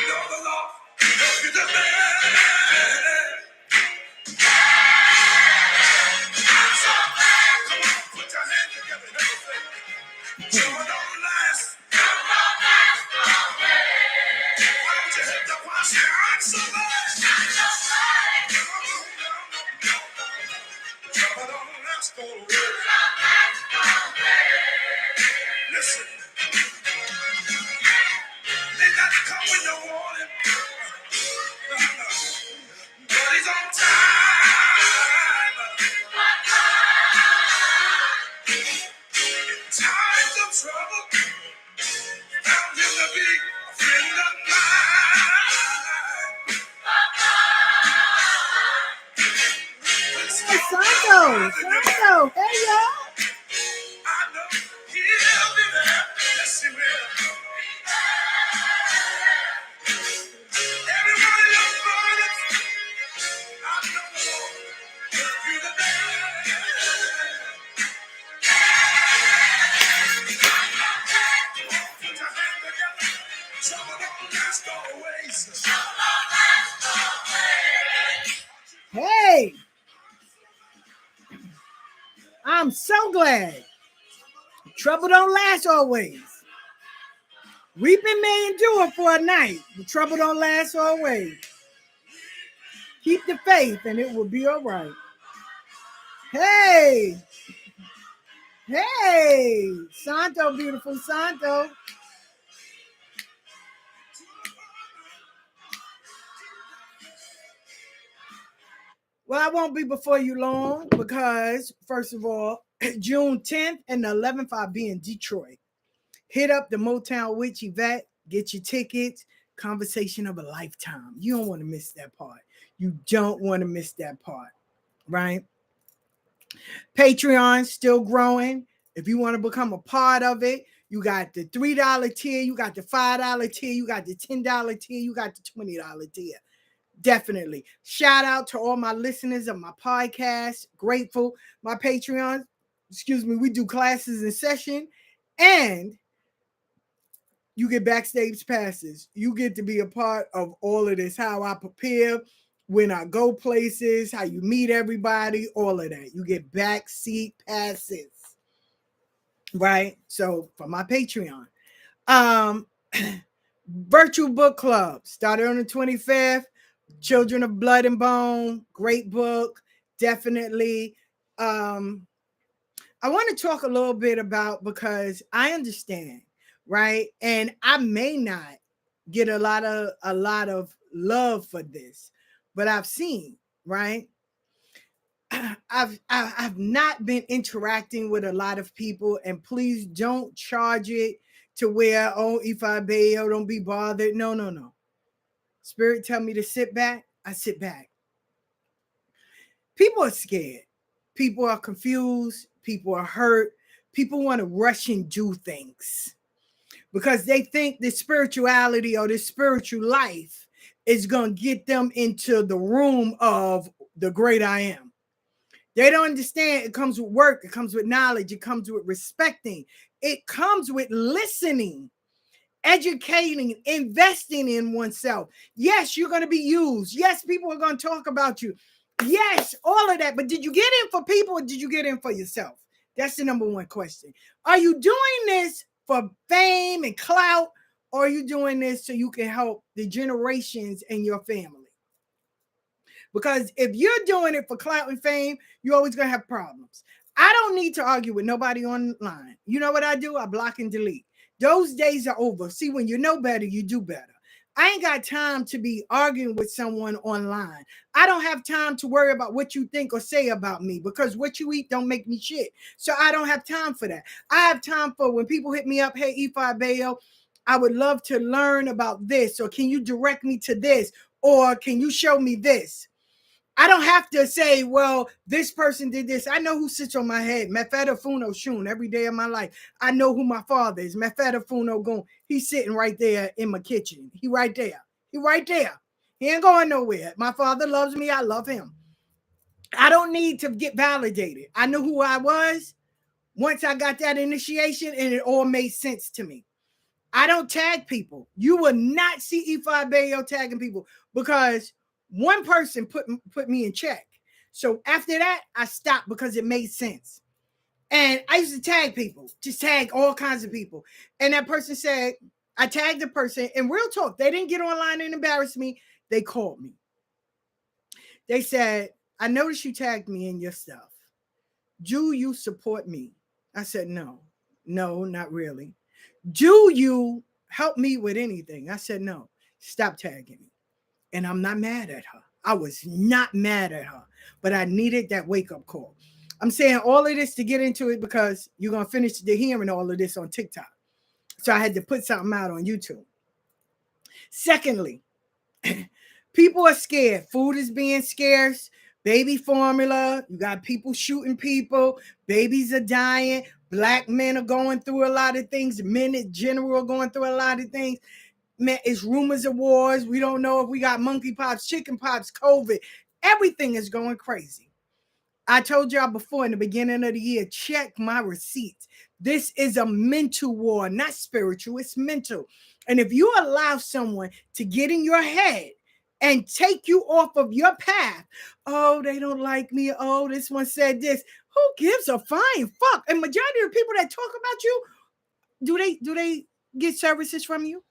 the Lord help you to bear. I'm so glad. Come on, put your hands together. Let me say, trouble don't last. Why don't you hit the one? Say, I'm so glad. Trouble don't last always. Listen, they got to come with no warning. But he's on time. In times of trouble, found him to be a friend of mine. Santo, hey y'all. I know he'll be there. Yes, he will. Every one of your burdens, I know the Lord will give you the best. Put your hands together. Trouble don't last always. Hey, I'm so glad. Trouble don't last always. Weeping may endure for a night, but trouble don't last always. Keep the faith and it will be all right. Hey, hey, Santo, beautiful Santo. Well, I won't be before you long because, first of all, June 10th and the 11th, I'll be in Detroit. Hit up the Motown Witch Yvette, get your tickets. Conversation of a lifetime. You don't want to miss that part. You don't want to miss that part, right? Patreon still growing. If you want to become a part of it, you got the $3 tier, you got the $5 tier, you got the $10 tier, you got the $20 tier. Definitely. Shout out to all my listeners of my podcast. Grateful. My Patreon, we do classes in session and you get backstage passes. You get to be a part of all of this, how I prepare, when I go places, how you meet everybody, all of that. You get backseat passes, right? So for my Patreon. Virtual book club started on the 25th. Children of Blood and Bone, great book, definitely. I want to talk a little bit about, because I understand, right? And I may not get a lot of love for this, but I've seen, right? I've not been interacting with a lot of people, and please don't charge it to where, oh, if I bail, don't be bothered. No. Spirit tell me to sit back, I sit back. People are scared. People are confused. People are hurt. People want to rush and do things because they think the spirituality or the spiritual life is going to get them into the room of the great I am. They don't understand it comes with work. It comes with knowledge. It comes with respecting. It comes with listening, educating, investing in oneself. Yes, you're going to be used. Yes, people are going to talk about you. Yes, all of that. But did you get in for people or did you get in for yourself? That's the number one question. Are you doing this for fame and clout, or are you doing this so you can help the generations in your family? Because if you're doing it for clout and fame, you're always going to have problems. I don't need to argue with nobody online. You know what I do? I block and delete. Those days are over. See, when you know better, you do better. I ain't got time to be arguing with someone online. I don't have time to worry about what you think or say about me, because what you eat don't make me shit. So I don't have time for that. I have time for when people hit me up, hey, Ifa Bayo, I would love to learn about this. Or can you direct me to this? Or can you show me this? I don't have to say, well, this person did this. I know who sits on my head. Mefeta Funo Shun, every day of my life. I know who my father is. Mefeta Funo Gun. He's sitting right there in my kitchen. He right there. He right there. He ain't going nowhere. My father loves me. I love him. I don't need to get validated. I knew who I was once I got that initiation, and it all made sense to me. I don't tag people. You will not see E5 Bayo tagging people because one person put me in check. So after that, I stopped because it made sense. And I used to tag people, just tag all kinds of people. And that person said, I tagged the person, and real talk, they didn't get online and embarrass me. They called me. They said, I noticed you tagged me in your stuff. Do you support me? I said, no, not really. Do you help me with anything? I said, no, stop tagging me. And I'm not mad at her. I was not mad at her, but I needed that wake-up call. I'm saying all of this to get into it because you're going to finish the hearing all of this on TikTok. So I had to put something out on YouTube. Secondly, people are scared. Food is being scarce. Baby formula. You got people shooting people. Babies are dying. Black men are going through a lot of things. Men in general are going through a lot of things. Man, it's rumors of wars. We don't know if we got monkeypox, chickenpox, COVID. Everything is going crazy. I told y'all before in the beginning of the year, check my receipts. This is a mental war, not spiritual. It's mental. And if you allow someone to get in your head and take you off of your path, oh, they don't like me. Oh, this one said this. Who gives a flying fuck? And majority of the people that talk about you, do they get services from you?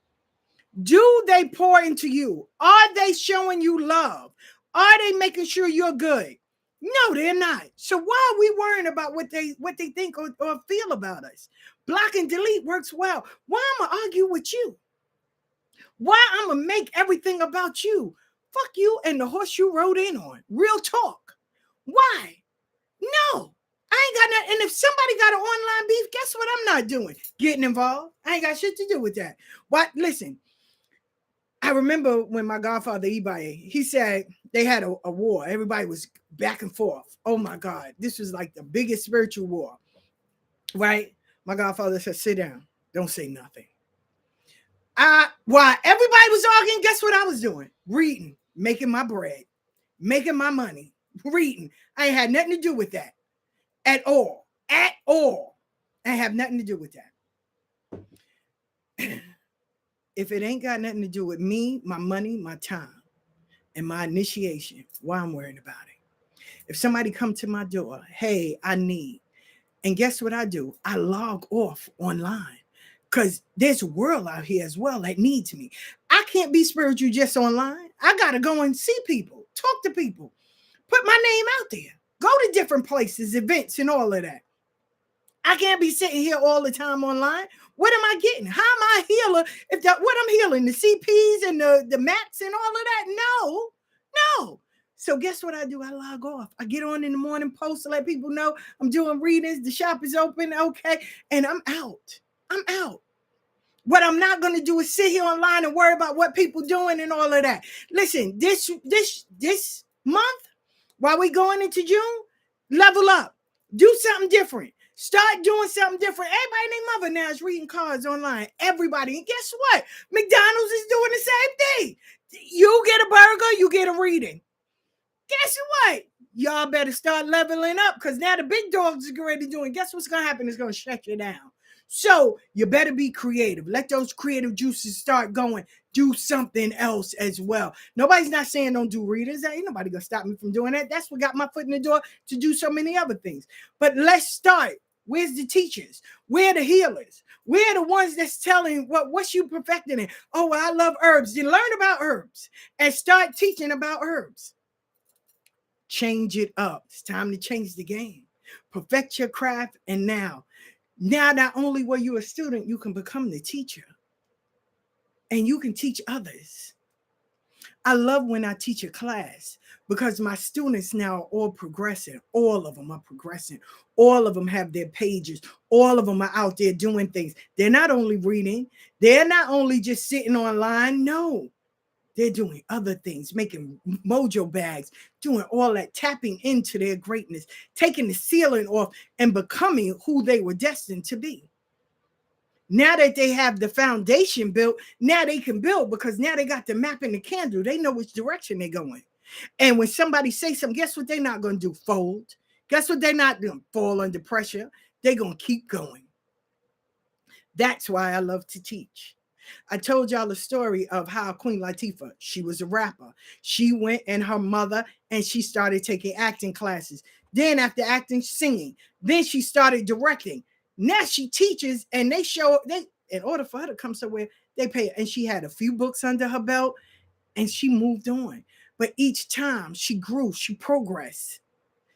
Do they pour into you? Are they showing you love? Are they making sure you're good? No, they're not. So why are we worrying about what they think or feel about us? Block and delete works well. Why am I argue with you? Why I'm gonna make everything about you? Fuck you and the horse you rode in on. Real talk. Why? No. I ain't got nothing. And if somebody got an online beef, guess what I'm not doing? Getting involved. I ain't got shit to do with that. What? Listen. I remember when my godfather Ibaye, he said they had a war. Everybody was back and forth. Oh my God. This was like the biggest spiritual war. Right? My godfather said, sit down. Don't say nothing. While everybody was arguing, guess what I was doing? Reading, making my bread, making my money, reading. I ain't had nothing to do with that at all. At all. I have nothing to do with that. If it ain't got nothing to do with me, my money, my time, and my initiation, why I'm worried about it? If somebody come to my door, hey, I need, and guess what I do? I log off online because there's a world out here as well that needs me. I can't be spiritual just online. I got to go and see people, talk to people, put my name out there, go to different places, events, and all of that. I can't be sitting here all the time online. What am I getting? How am I a healer? What I'm healing, the CPs and the MACs and all of that? No. So guess what I do? I log off. I get on in the morning post to let people know I'm doing readings. The shop is open. Okay. And I'm out. What I'm not going to do is sit here online and worry about what people doing and all of that. Listen, this month, while we going into June, level up. Do something different. Start doing something different. Everybody and their mother now is reading cards online. Everybody. And guess what? McDonald's is doing the same thing. You get a burger, you get a reading. Guess what? Y'all better start leveling up because now the big dogs are already doing. Guess what's going to happen? It's going to shut you down. So you better be creative. Let those creative juices start going. Do something else as well. Nobody's not saying don't do readings. Ain't nobody going to stop me from doing that. That's what got my foot in the door to do so many other things. But let's start. Where's the teachers? Where are the healers? Where are the ones that's telling what's you perfecting in? Oh, well, I love herbs. Then learn about herbs and start teaching about herbs. Change it up. It's time to change the game. Perfect your craft. And now, not only were you a student, you can become the teacher. And you can teach others. I love when I teach a class because my students now are all progressing. All of them are progressing. All of them have their pages. All of them are out there doing things. They're not only reading. They're not only just sitting online. No, they're doing other things, making mojo bags, doing all that, tapping into their greatness, taking the ceiling off and becoming who they were destined to be. Now that they have the foundation built, now they can build because now they got the map and the candle. They know which direction they're going. And when somebody says something, guess what they're not going to do? Fold. Guess what they're not doing? Fall under pressure. They're going to keep going. That's why I love to teach. I told y'all the story of how Queen Latifah, she was a rapper. She went and her mother and she started taking acting classes. Then after acting, singing. Then she started directing. Now she teaches and they show, in order for her to come somewhere, they pay her. And she had a few books under her belt and she moved on. But each time she grew, she progressed,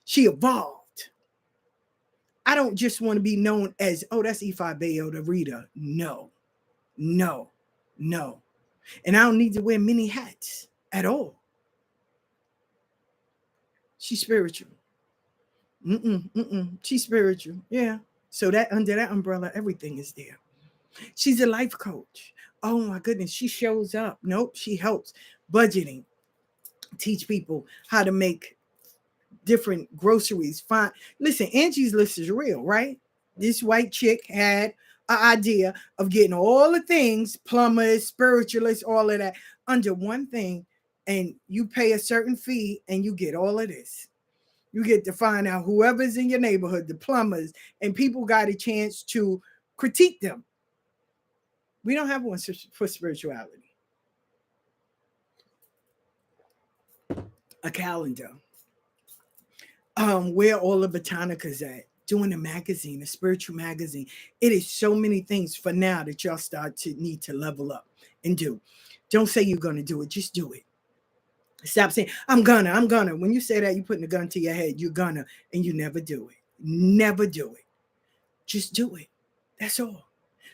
she evolved. I don't just want to be known as, oh, that's Ifa Bayo, the reader. No. And I don't need to wear many hats at all. She's spiritual. She's spiritual. Yeah. So that under that umbrella, everything is there. She's a life coach. Oh my goodness. She shows up. Nope. She helps budgeting, teach people how to make different groceries. Fine. Listen, Angie's List is real, right? This white chick had an idea of getting all the things, plumbers, spiritualists, all of that under one thing. And you pay a certain fee and you get all of this. You get to find out whoever's in your neighborhood, the plumbers, and people got a chance to critique them. We don't have one for spirituality. A calendar. Where all the botanicas at, doing a magazine, a spiritual magazine. It is so many things for now that y'all start to need to level up and do. Don't say you're going to do it. Just do it. Stop saying, I'm gonna. When you say that, you're putting a gun to your head. You're gonna, and you never do it. Never do it. Just do it. That's all.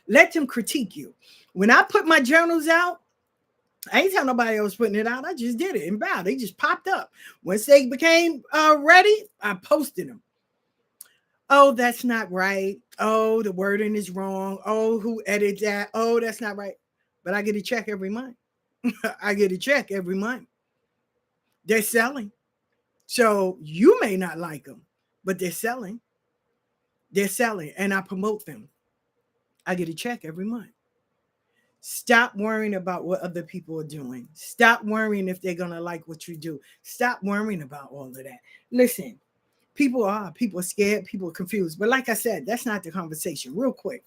Let them critique you. When I put my journals out, I ain't tell nobody else putting it out. I just did it and bow. They just popped up. Once they became ready, I posted them. Oh, that's not right. Oh, the wording is wrong. Oh, who edited that? Oh, that's not right. But I get a check every month. I get a check every month. They're selling. So you may not like them, but they're selling. They're selling, and I promote them. I get a check every month. Stop worrying about what other people are doing. Stop worrying if they're going to like what you do. Stop worrying about all of that. Listen, people are scared, people are confused. But like I said, that's not the conversation. Real quick.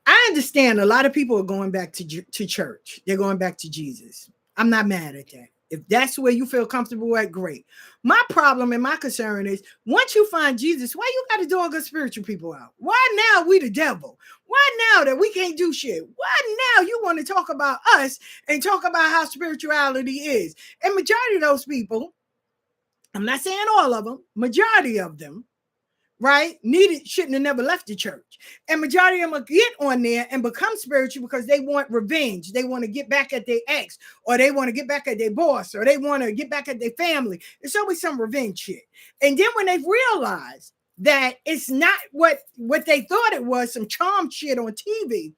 I understand a lot of people are going back to church. They're going back to Jesus. I'm not mad at that. If that's where you feel comfortable at, great. My problem and my concern is once you find Jesus, why you got to dog us spiritual people out? Why now we the devil? Why now that we can't do shit? Why now you want to talk about us and talk about how spirituality is? And majority of those people, I'm not saying all of them, majority of them, right, shouldn't have never left the church. And majority of them will get on there and become spiritual because they want revenge. They want to get back at their ex, or they want to get back at their boss, or they want to get back at their family. It's always some revenge shit. And then when they realize that it's not what they thought it was, some charm shit on TV,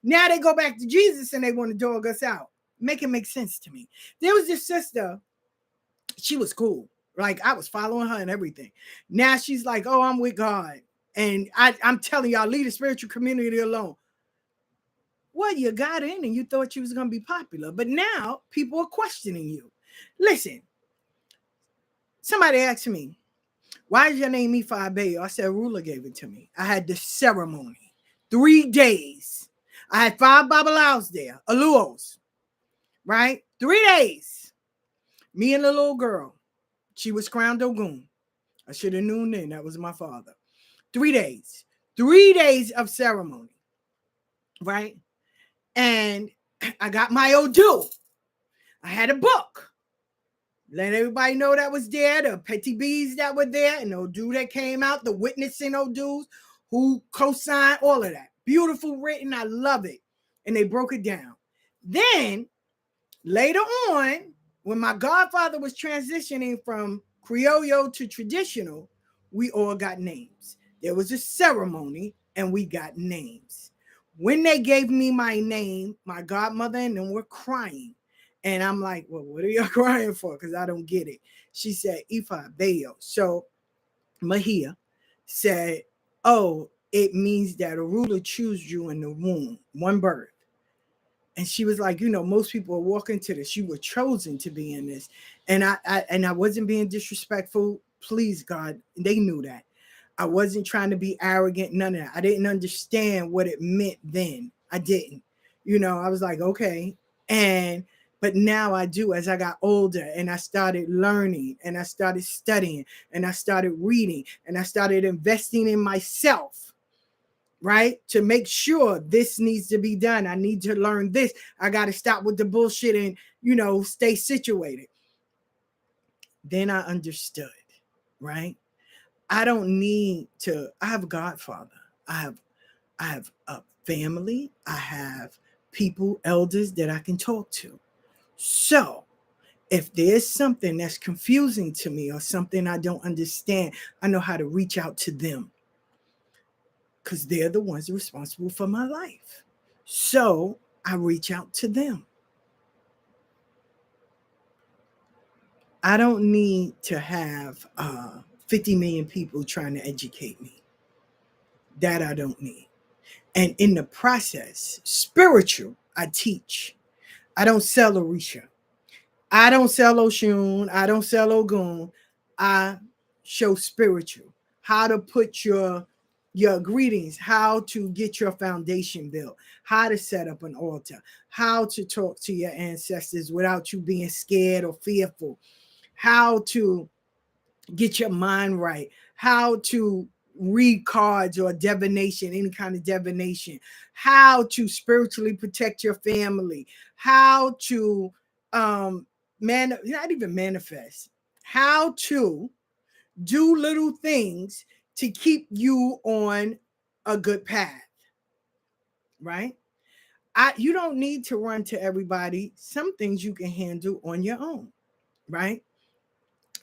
now they go back to Jesus and they want to dog us out. Make it make sense to me. There was this sister, she was cool. Like I was following her and everything. Now she's like, oh, I'm with God. And I'm telling y'all, leave the spiritual community alone. Well, you got in and you thought you was going to be popular. But now people are questioning you. Listen, somebody asked me, why is your name Ifa Bayo? I said, ruler gave it to me. I had the ceremony. 3 days. I had 5 Babalaos there, Aluos. Right? 3 days. Me and the little girl. She was crowned Ogun. I should have known then. That was my father. 3 days. 3 days of ceremony. Right? And I got my Odu. I had a book. Let everybody know that was there. The petty bees that were there. And the Odu that came out. The witnessing Odus who co-signed all of that. Beautiful written. I love it. And they broke it down. Then, later on, when my godfather was transitioning from Criollo to traditional, we all got names. There was a ceremony and we got names. When they gave me my name, my godmother and them were crying. And I'm like, well, what are you crying for? Because I don't get it. She said, Ifa Bayo. So Mahia said, oh, it means that a ruler chose you in the womb, one birth. And she was like, you know, most people are walking to this. You were chosen to be in this. And I wasn't being disrespectful. Please, God. They knew that. I wasn't trying to be arrogant. None of that. I didn't understand what it meant then. I didn't. I was like, okay. But now I do. As I got older and I started learning and I started studying and I started reading and I started investing in myself, right? To make sure this needs to be done. I need to learn this. I got to stop with the bullshit and, stay situated. Then I understood, right? I don't need to, I have a godfather. I have a family. I have people, elders that I can talk to. So if there's something that's confusing to me or something I don't understand, I know how to reach out to them because they're the ones responsible for my life. So I reach out to them. I don't need to have 50 million people trying to educate me. That I don't need. And in the process, spiritual, I teach. I don't sell Orisha. I don't sell Oshun. I don't sell Ogun. I show spiritual. How to put your greetings, how to get your foundation built, how to set up an altar, how to talk to your ancestors without you being scared or fearful, how to get your mind right, how to read cards or divination, any kind of divination, how to spiritually protect your family, how to not even manifest, how to do little things to keep you on a good path, right? You don't need to run to everybody. Some things you can handle on your own, right?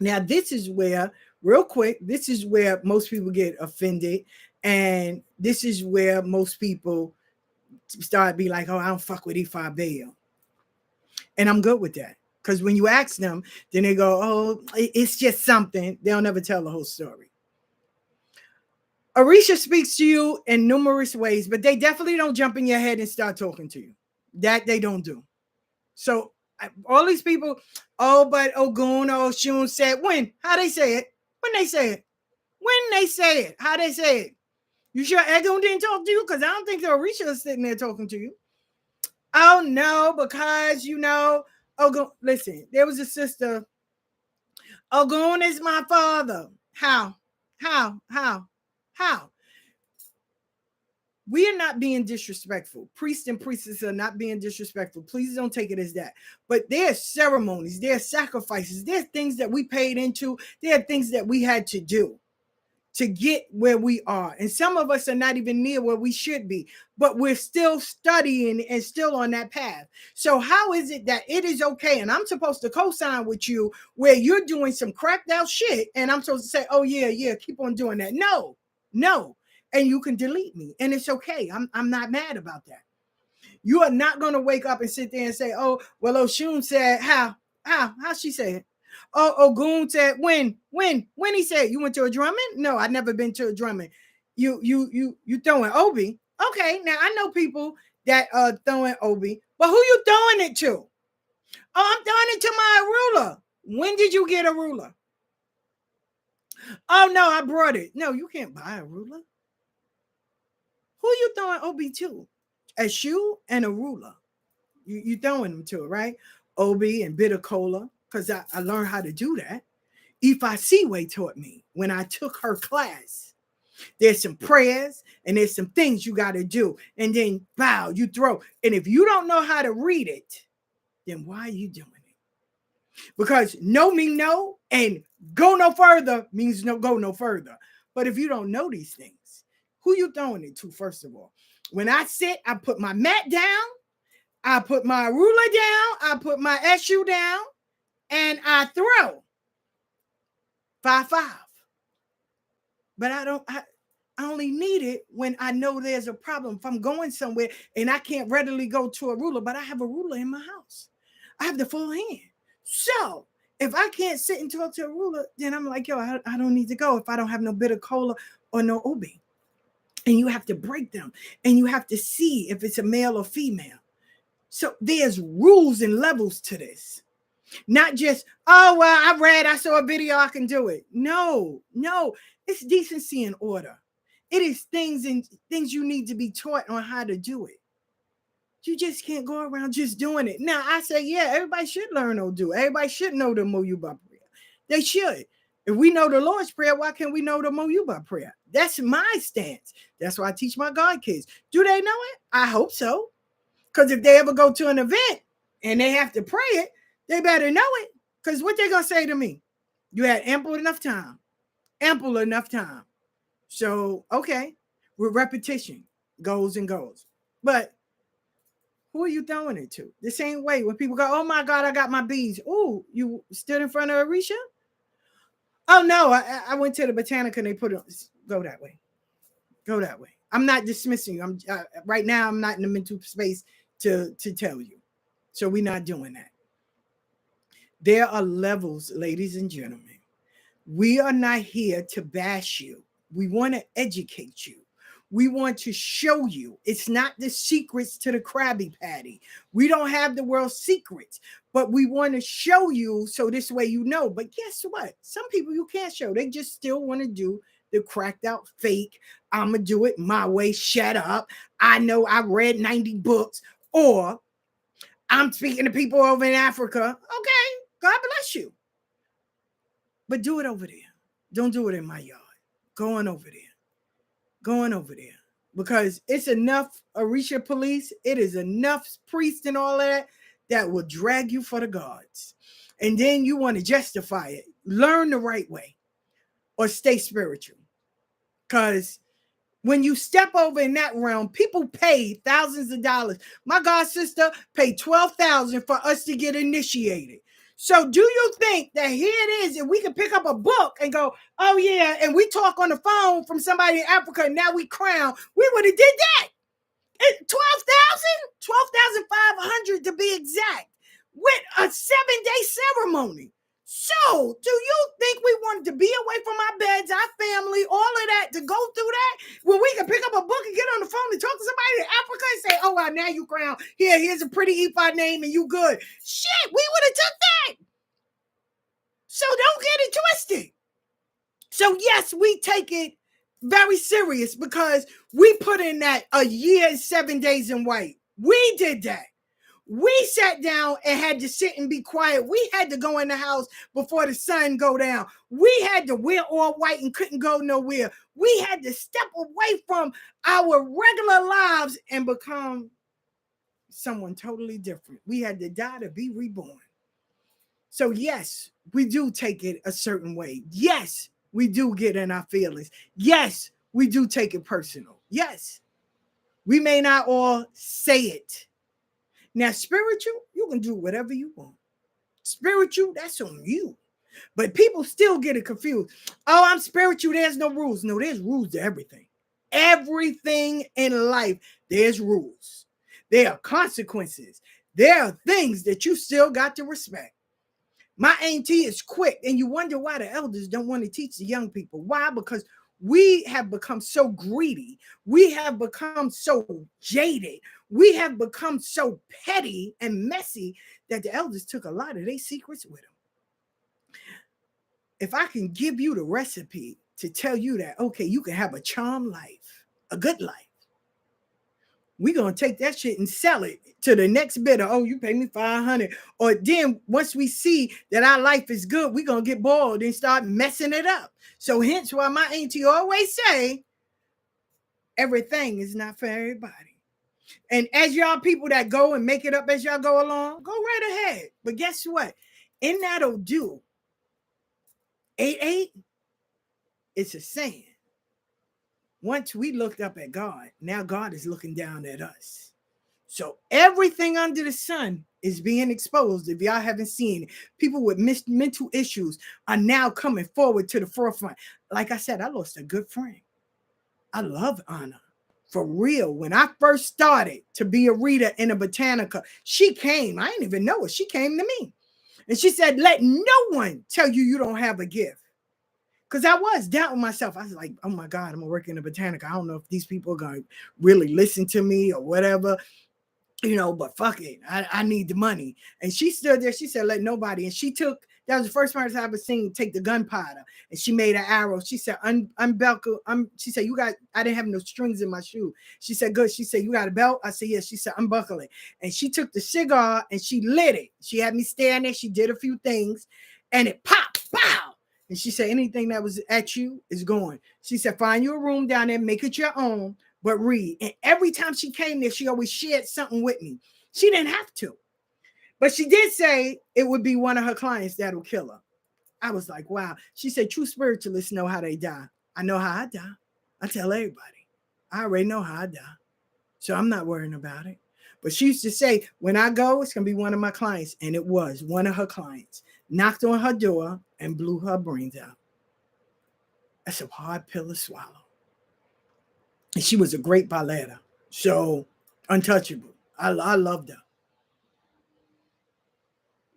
Now, this is where, real quick, this is where most people get offended. And this is where most people start be like, oh, I don't fuck with Ifa Bayo. And I'm good with that. Because when you ask them, then they go, oh, it's just something. They'll never tell the whole story. Orisha speaks to you in numerous ways, but they definitely don't jump in your head and start talking to you. That they don't do. So all these people, oh, but Ogun or Oshun said, when? How they say it? When they say it? When they say it? How they say it? You sure Ogun didn't talk to you? Because I don't think the Orisha is sitting there talking to you. Oh, no, because, Ogun, listen, there was a sister. Ogun is my father. How? We are not being disrespectful. Priests and priestesses are not being disrespectful. Please don't take it as that. But there are ceremonies, there are sacrifices, there are things that we paid into, there are things that we had to do to get where we are. And some of us are not even near where we should be, but we're still studying and still on that path. So how is it that it is okay and I'm supposed to co-sign with you where you're doing some cracked out shit and I'm supposed to say, oh yeah, keep on doing that? No. And you can delete me and it's okay. I'm not mad about that. You are not going to wake up and sit there and say, oh, well, Oshun said, how she say it? Oh, Ogun said, when he said, you went to a drumming? No, I've never been to a drumming. You throwing Obi. Okay, now I know people that are throwing Obi, but who you throwing it to? Oh, I'm throwing it to my ruler. When did you get a ruler? Oh, no, I brought it. No, you can't buy a ruler. Who you throwing Obi to? A shoe and a ruler. You throwing them to it, right? Obi and bitter cola, because I learned how to do that. Ifa Siwe taught me when I took her class. There's some prayers and there's some things you got to do. And then, bow, you throw. And if you don't know how to read it, then why are you doing it? Because no means no, and go no further means no go no further. But if you don't know these things, who you throwing it to, first of all? When I sit, I put my mat down, I put my ruler down, I put my SU down, and I throw 5-5. But I only need it when I know there's a problem. If I'm going somewhere and I can't readily go to a ruler, but I have a ruler in my house. I have the full hand. So if I can't sit and talk to a ruler, then I'm like, yo, I don't need to go if I don't have no bitter cola or no Obi. And you have to break them. And you have to see if it's a male or female. So there's rules and levels to this. Not just, oh, well, I saw a video, I can do it. No, it's decency and order. It is things you need to be taught on how to do it. You just can't go around just doing it. Now, I say, yeah, everybody should learn Odu. Everybody should know the Moyuba prayer. They should. If we know the Lord's Prayer, why can't we know the Moyuba prayer? That's my stance. That's why I teach my God kids. Do they know it? I hope so. Because if they ever go to an event and they have to pray it, they better know it. Because what they going to say to me? You had ample enough time. Ample enough time. So, okay, with repetition, goes and goes. But who are you throwing it to? The same way when people go, oh my God, I got my beads. Oh, you stood in front of Orisha? Oh no, I went to the Botanica and they put it on. Go that way. Go that way. I'm not dismissing you. Right now, I'm not in the mental space to tell you. So we're not doing that. There are levels, ladies and gentlemen. We are not here to bash you. We want to educate you. We want to show you it's not the secrets to the Krabby Patty. We don't have the world's secrets, but we want to show you so this way you know. But guess what? Some people you can't show. They just still want to do the cracked out fake. I'm going to do it my way. Shut up. I know I read 90 books, or I'm speaking to people over in Africa. Okay, God bless you. But do it over there. Don't do it in my yard. Go on over there. Going over there, because it's enough Orisha police, it is enough priests and all that will drag you for the gods. And then you want to justify it. Learn the right way or stay spiritual. Because when you step over in that realm, people pay thousands of dollars. My god sister paid $12,000 for us to get initiated. So do you think that here it is, and we can pick up a book and go, oh yeah, and we talk on the phone from somebody in Africa, and now we crown, we would have did that. 12,500 to be exact, with a 7-day ceremony. So do you think we wanted to be away from our beds, our family, all of that, to go through that, when we can pick up a book and get on the phone and talk to somebody in Africa and say, oh, well, now you crown. Here's a pretty ephod name and you good. Shit, we would have took that. So don't get it twisted. So yes, we take it very serious because we put in that a year and 7 days in white. We did that. We sat down and had to sit and be quiet. We had to go in the house before the sun go down. We had to wear all white and couldn't go nowhere. We had to step away from our regular lives and become someone totally different. We had to die to be reborn. So yes, we do take it a certain way. Yes, we do get in our feelings. Yes, we do take it personal. Yes, we may not all say it. Now, spiritual, you can do whatever you want. Spiritual, that's on you. But people still get it confused. Oh, I'm spiritual. There's no rules. No, there's rules to everything. Everything in life, there's rules. There are consequences. There are things that you still got to respect. My auntie is quick, and you wonder why the elders don't want to teach the young people. Why? Because we have become so greedy. We have become so jaded. We have become so petty and messy that the elders took a lot of their secrets with them. If I can give you the recipe to tell you that, okay, you can have a charmed life, a good life, we're going to take that shit and sell it to the next bidder. Oh, you pay me $500. Or then once we see that our life is good, we're going to get bored and start messing it up. So hence why my auntie always say, everything is not for everybody. And as y'all people that go and make it up as y'all go along, go right ahead. But guess what? In that Odu, 8-8, it's a saying. Once we looked up at God, now God is looking down at us. So everything under the sun is being exposed. If y'all haven't seen it, people with mental issues are now coming forward to the forefront. Like I said, I lost a good friend. I love Anna. For real. When I first started to be a reader in a Botanica, she came. I didn't even know it. She came to me. And she said, let no one tell you you don't have a gift. Because I was doubting myself. I was like, oh my God, I'm going to work in a Botanica. I don't know if these people are going to really listen to me or whatever, but fuck it. I need the money. And she stood there. She said, let nobody. And she took That was the first person I ever seen take the gunpowder, and she made an arrow. She said, unbuckle. She said, I didn't have no strings in my shoe. She said, good. She said, you got a belt? I said, yes. She said, unbuckle it. And she took the cigar and she lit it. She had me stand there. She did a few things and it popped, pow. And she said, anything that was at you is gone. She said, find you a room down there, make it your own, but read. And every time she came there, she always shared something with me. She didn't have to. But she did say it would be one of her clients that'll kill her. I was like, wow. She said, true spiritualists know how they die. I know how I die. I tell everybody. I already know how I die. So I'm not worrying about it. But she used to say, when I go, it's going to be one of my clients. And it was one of her clients. Knocked on her door and blew her brains out. That's a hard pill to swallow. And she was a great balletter. So untouchable. I loved her.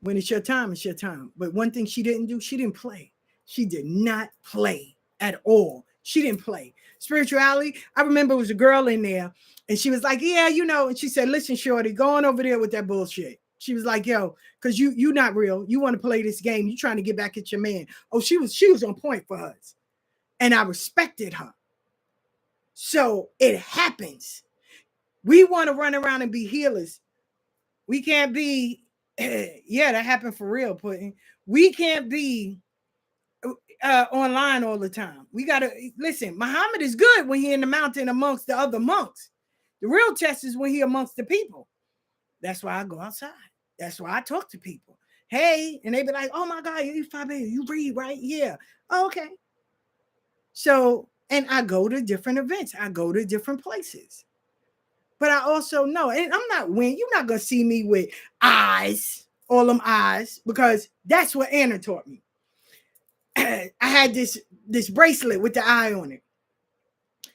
When it's your time, it's your time. But one thing she didn't do, she didn't play. She did not play at all. She didn't play. Spirituality, I remember it was a girl in there and she was like, yeah, you know, and she said, listen, shorty, go on over there with that bullshit. She was like, yo, because you not real. You want to play this game. You trying to get back at your man. Oh, she was on point for us. And I respected her. So it happens. We want to run around and be healers. We can't be, yeah, that happened for real, Pudding. We can't be online all the time. We got to, listen, Muhammad is good when he in the mountain amongst the other monks. The real test is when he amongst the people. That's why I go outside. That's why I talk to people. Hey, and they be like, oh my God, you read, right? Yeah. Oh, okay. So, and I go to different events. I go to different places. But I also know, and I'm not you're not going to see me with eyes, all them eyes, because that's what Anna taught me. I had this bracelet with the eye on it.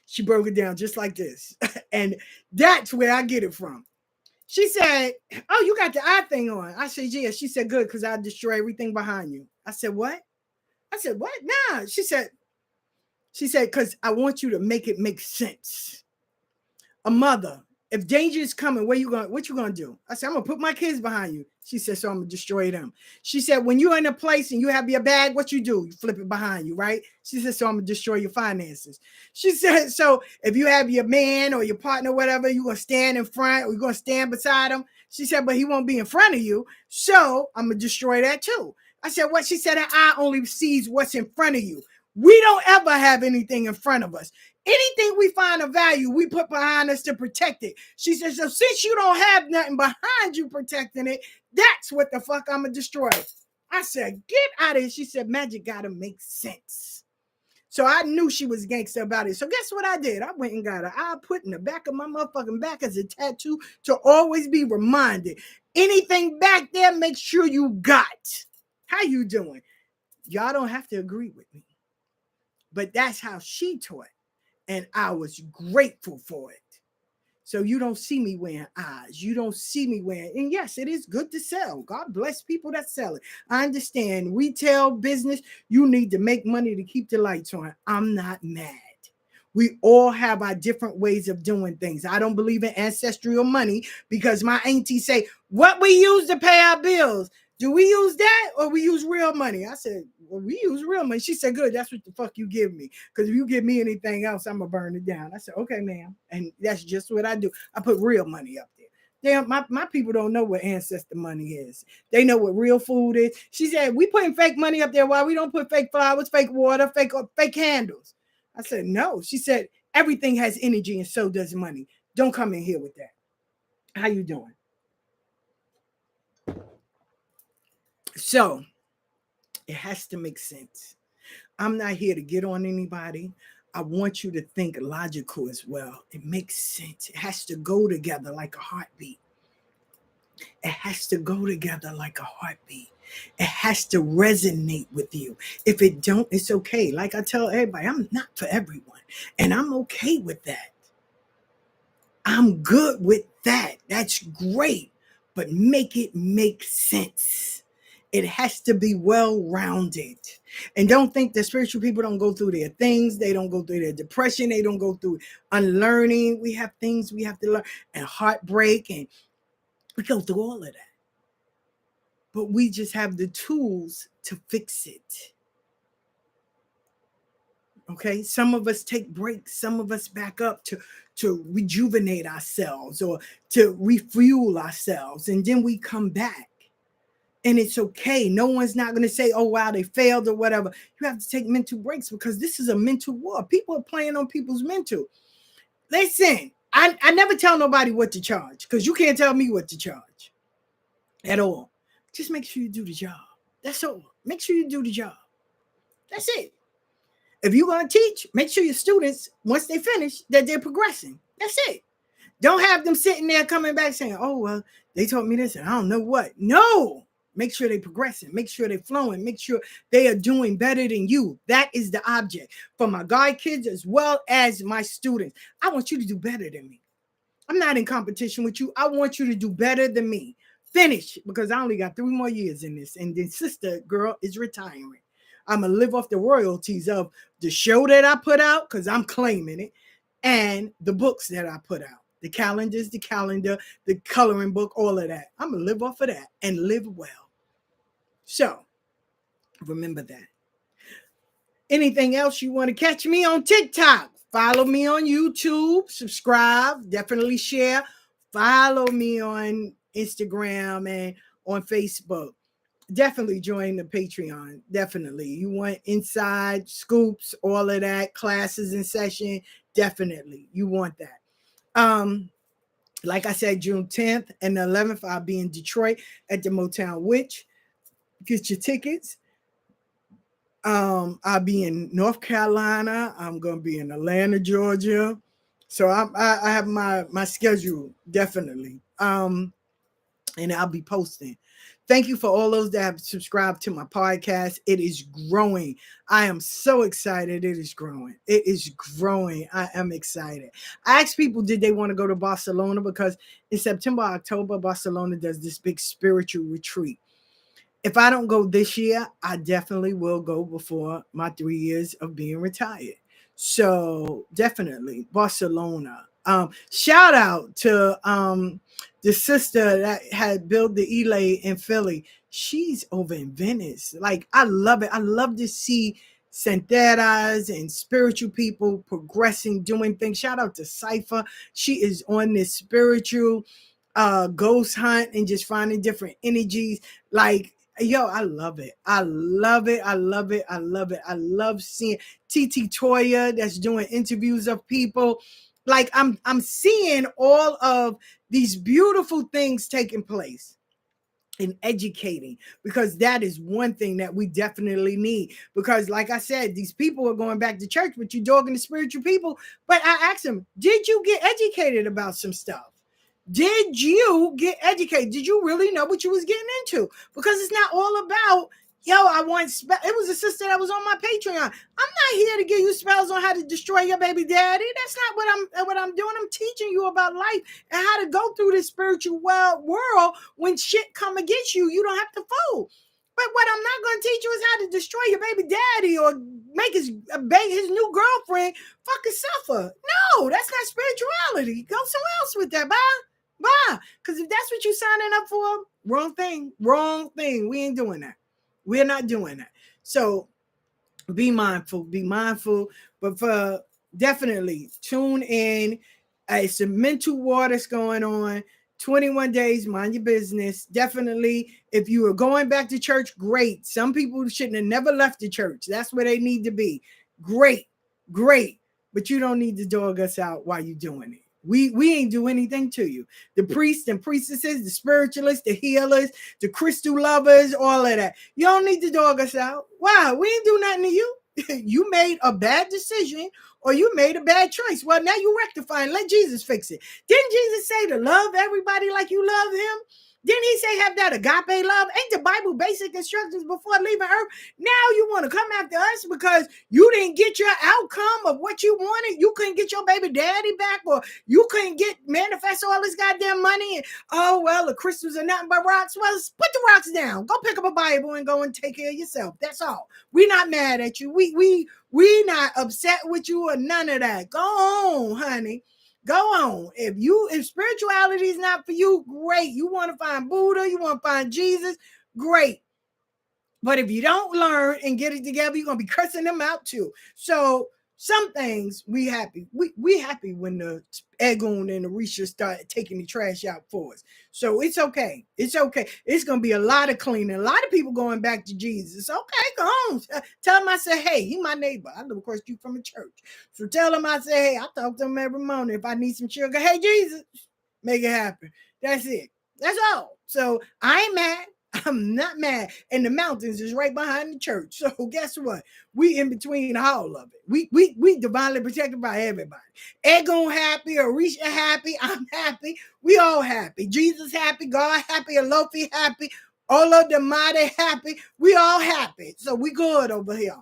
She broke it down just like this. And that's where I get it from. She said, oh, you got the eye thing on. I said, yeah. She said, good, because I'll destroy everything behind you. I said, what? I said, what? Nah. She said, because I want you to make it make sense. A mother, if danger is coming, what you gonna do? I said, I'm gonna put my kids behind you. She said, so I'm gonna destroy them. She said, when you're in a place and you have your bag, what you do? You flip it behind you, right? She said, so I'm gonna destroy your finances. She said, so if you have your man or your partner, whatever, you're gonna stand in front or you're gonna stand beside him. She said, but he won't be in front of you. So I'm gonna destroy that too. I said, what? She said, an eye only sees what's in front of you. We don't ever have anything in front of us. Anything we find of value, we put behind us to protect it. She says, so since you don't have nothing behind you protecting it, that's what the fuck I'm going to destroy. I said, get out of here. She said, magic got to make sense. So I knew she was gangster about it. So guess what I did? I went and got her eye put in the back of my motherfucking back as a tattoo to always be reminded. Anything back there, make sure you got. How you doing? Y'all don't have to agree with me. But that's how she taught. And I was grateful for it. So you don't see me wearing eyes. You don't see me wearing, and yes, it is good to sell. God bless people that sell it. I understand retail business, you need to make money to keep the lights on. I'm not mad. We all have our different ways of doing things. I don't believe in ancestral money because my auntie say, what we use to pay our bills. Do we use that or we use real money? I said, well, we use real money. She said, good, that's what the fuck you give me. Because if you give me anything else, I'm going to burn it down. I said, okay, ma'am. And that's just what I do. I put real money up there. Damn, my people don't know what ancestor money is. They know what real food is. She said, we putting fake money up there. Why we don't put fake flowers, fake water, fake candles? I said, no. She said, everything has energy and so does money. Don't come in here with that. How you doing? So it has to make sense. I'm not here to get on anybody. I want you to think logical as well. It makes sense. It has to go together like a heartbeat. It has to go together like a heartbeat. It has to resonate with you. If it don't, it's okay. Like I tell everybody, I'm not for everyone. And I'm okay with that. I'm good with that. That's great. But make it make sense. It has to be well-rounded. And don't think that spiritual people don't go through their things. They don't go through their depression. They don't go through unlearning. We have things we have to learn and heartbreak. And we go through all of that. but we just have the tools to fix it. Okay, some of us take breaks, some of us back up to rejuvenate ourselves or to refuel ourselves, and then we come back. And it's okay. No one's not going to say, oh, wow, they failed or whatever. You have to take mental breaks because this is a mental war. People are playing on people's mental. Listen, I never tell nobody what to charge because you can't tell me what to charge at all. Just make sure you do the job. That's all. Make sure you do the job. That's it. If you're going to teach, make sure your students, once they finish, that they're progressing. That's it. Don't have them sitting there coming back saying, oh, well, they taught me this and I don't know what. No. Make sure they're progressing. Make sure they're flowing. Make sure they are doing better than you. That is the object for my guide kids as well as my students. I want you to do better than me. I'm not in competition with you. I want you to do better than me. Finish, because I only got 3 more years in this. And then sister girl is retiring. I'm going to live off the royalties of the show that I put out because I'm claiming it and the books that I put out. The calendars, the calendar, the coloring book, all of that. I'm going to live off of that and live well. So, remember that. Anything else you want to catch me on TikTok? Follow me on YouTube. Subscribe. Definitely share. Follow me on Instagram and on Facebook. Definitely join the Patreon. Definitely. You want inside scoops, all of that, classes in session. Definitely. You want that. Like I said, June 10th and the 11th, I'll be in Detroit at the Motown Witch. Get your tickets. I'll be in North Carolina. I'm going to be in Atlanta, Georgia. So I have my schedule, definitely. And I'll be posting. Thank you for all those that have subscribed to my podcast. It is growing. I am so excited. It is growing. It is growing. I am excited. I asked people, did they want to go to Barcelona? Because in September, October, Barcelona does this big spiritual retreat. If I don't go this year, I definitely will go before my 3 years of being retired. So definitely Barcelona. Shout out to the sister that had built the Elay in Philly. She's over in Venice. Like, I love it. I love to see Santeras and spiritual people progressing, doing things. Shout out to Cypher. She is on this spiritual ghost hunt and just finding different energies. Like, yo, I love it. I love it. I love it. I love it. I love seeing TT Toya that's doing interviews of people. Like, I'm seeing all of these beautiful things taking place and educating, because that is one thing that we definitely need. Because like I said, these people are going back to church, but you're dogging the spiritual people. But I asked them, did you get educated about some stuff? Did you get educated? Did you really know what you was getting into? Because it's not all about, yo, I want it was a sister that was on my Patreon. I'm not here to give you spells on how to destroy your baby daddy. That's not what I'm doing. I'm teaching you about life and how to go through this spiritual world when shit come against you. You don't have to fold. But what I'm not going to teach you is how to destroy your baby daddy or make his new girlfriend fucking suffer. No, that's not spirituality. Go somewhere else with that, bye. Why? Because if that's what you're signing up for, wrong thing. We ain't doing that. We're not doing that. So be mindful, but for definitely tune in. It's a mental war that's going on. 21 days, mind your business. Definitely, if you are going back to church, great. Some people shouldn't have never left the church. That's where they need to be. Great. But you don't need to dog us out while you're doing it. We ain't do anything to you. The priests and priestesses, the spiritualists, the healers, the crystal lovers, all of that. You don't need to dog us out. Why? We ain't do nothing to you. You made a bad decision or you made a bad choice. Well, now you rectify and let Jesus fix it. Didn't Jesus say to love everybody like you love him? Didn't he say have that agape love? Ain't the Bible basic instructions before leaving earth? Now you want to come after us because you didn't get your outcome of what you wanted. You couldn't get your baby daddy back, or you couldn't manifest all this goddamn money. And, oh, well, the crystals are nothing but rocks. Well, put the rocks down. Go pick up a Bible and go and take care of yourself. That's all. We're not mad at you. We not upset with you or none of that. Go on, honey. Go on. If spirituality is not for you, great. You want to find Buddha, you want to find Jesus, great. But if you don't learn and get it together, you're gonna be cursing them out too. So some things we happy. We happy when the Egon and the Risha start taking the trash out for us. So it's okay. It's okay. It's gonna be a lot of cleaning. A lot of people going back to Jesus. Okay, go on. Tell him I say, hey, he my neighbor. I live across you from a church. So tell him I say, hey, I talk to him every morning. If I need some sugar, hey Jesus, make it happen. That's it. That's all. So I ain't mad. I'm not mad. And the mountains is right behind the church. So guess what? We in between all of it. We divinely protected by everybody. Egon happy, Arisha happy, I'm happy. We all happy. Jesus happy, God happy, Alofi happy, all of the mighty happy. We all happy. So we good over here.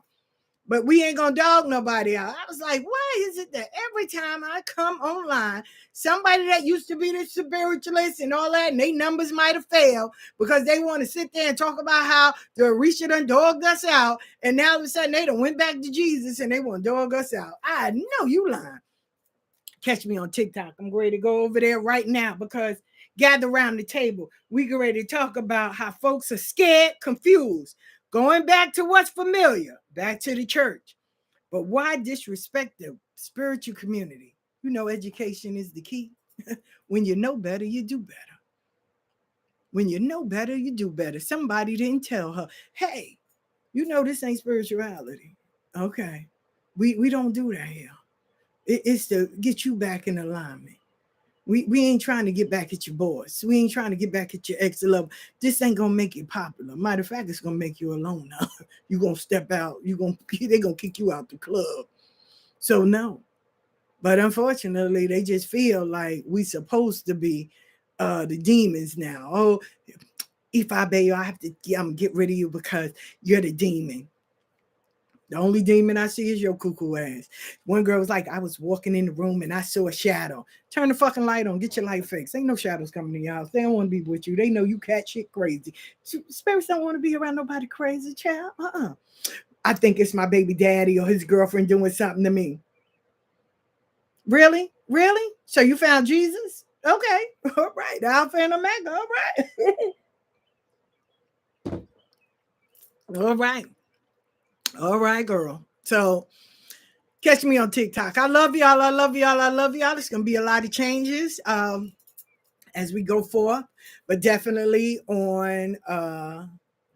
But we ain't gonna dog nobody out. I was like, why is it that every time I come online, somebody that used to be the spiritualist and all that, and they numbers might have failed because they want to sit there and talk about how the Arisha done dogged us out, and now all of a sudden they done went back to Jesus and they want to dog us out. I know you lying. Catch me on TikTok. I'm ready to go over there right now because gather around the table. We get ready to talk about how folks are scared, confused, going back to what's familiar, back to the church. But why disrespect the spiritual community? You know, education is the key. When you know better, you do better. When you know better, you do better. Somebody didn't tell her, hey, you know this ain't spirituality. Okay. We don't do that here. It's to get you back in alignment. We ain't trying to get back at your boss. We ain't trying to get back at your ex level. This ain't gonna make you popular. Matter of fact, it's gonna make you a loner. You're gonna step out. They're gonna kick you out the club. So no. But unfortunately, they just feel like we supposed to be the demons now. Oh, if I obey you, I'm gonna get rid of you because you're the demon. The only demon I see is your cuckoo ass. One girl was like, I was walking in the room and I saw a shadow. Turn the fucking light on. Get your light fixed. Ain't no shadows coming to your house. They don't want to be with you. They know you cat shit crazy. Spirits don't want to be around nobody crazy, child. I think it's my baby daddy or his girlfriend doing something to me. Really? Really? So you found Jesus? Okay. All right. Alpha and Omega. All right. All right. All right, girl. So catch me on TikTok. I love y'all. I love y'all. I love y'all. It's going to be a lot of changes as we go forth, but definitely on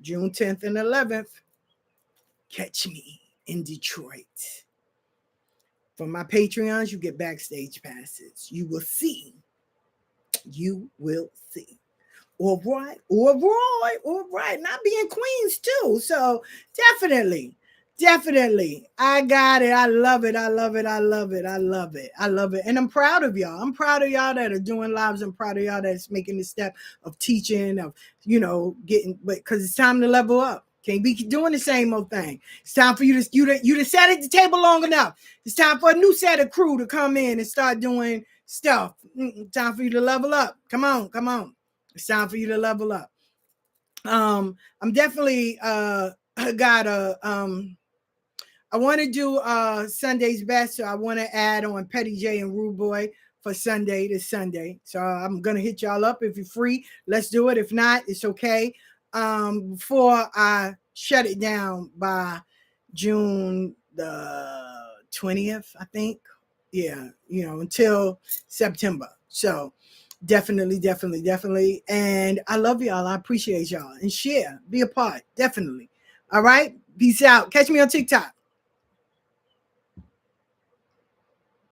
June 10th and 11th, catch me in Detroit. For my Patreons, you get backstage passes. You will see. You will see. All right. All right. All right. And I'll be in Queens too. So definitely. I got it. I love it. I love it. I love it. I love it. I love it. And I'm proud of y'all. I'm proud of y'all that are doing lives. I'm proud of y'all that's making the step of teaching, of, getting, because it's time to level up. Can't be doing the same old thing. It's time for you to sit at the table long enough. It's time for a new set of crew to come in and start doing stuff. Time for you to level up. Come on. It's time for you to level up. I'm definitely I want to do Sunday's best, so I want to add on Petty J and Rude Boy for Sunday this Sunday. So I'm gonna hit y'all up if you're free. Let's do it. If not, it's okay. Before I shut it down by June the 20th, I think. Yeah, until September. So definitely. And I love y'all. I appreciate y'all. And share, be a part. Definitely. All right. Peace out. Catch me on TikTok.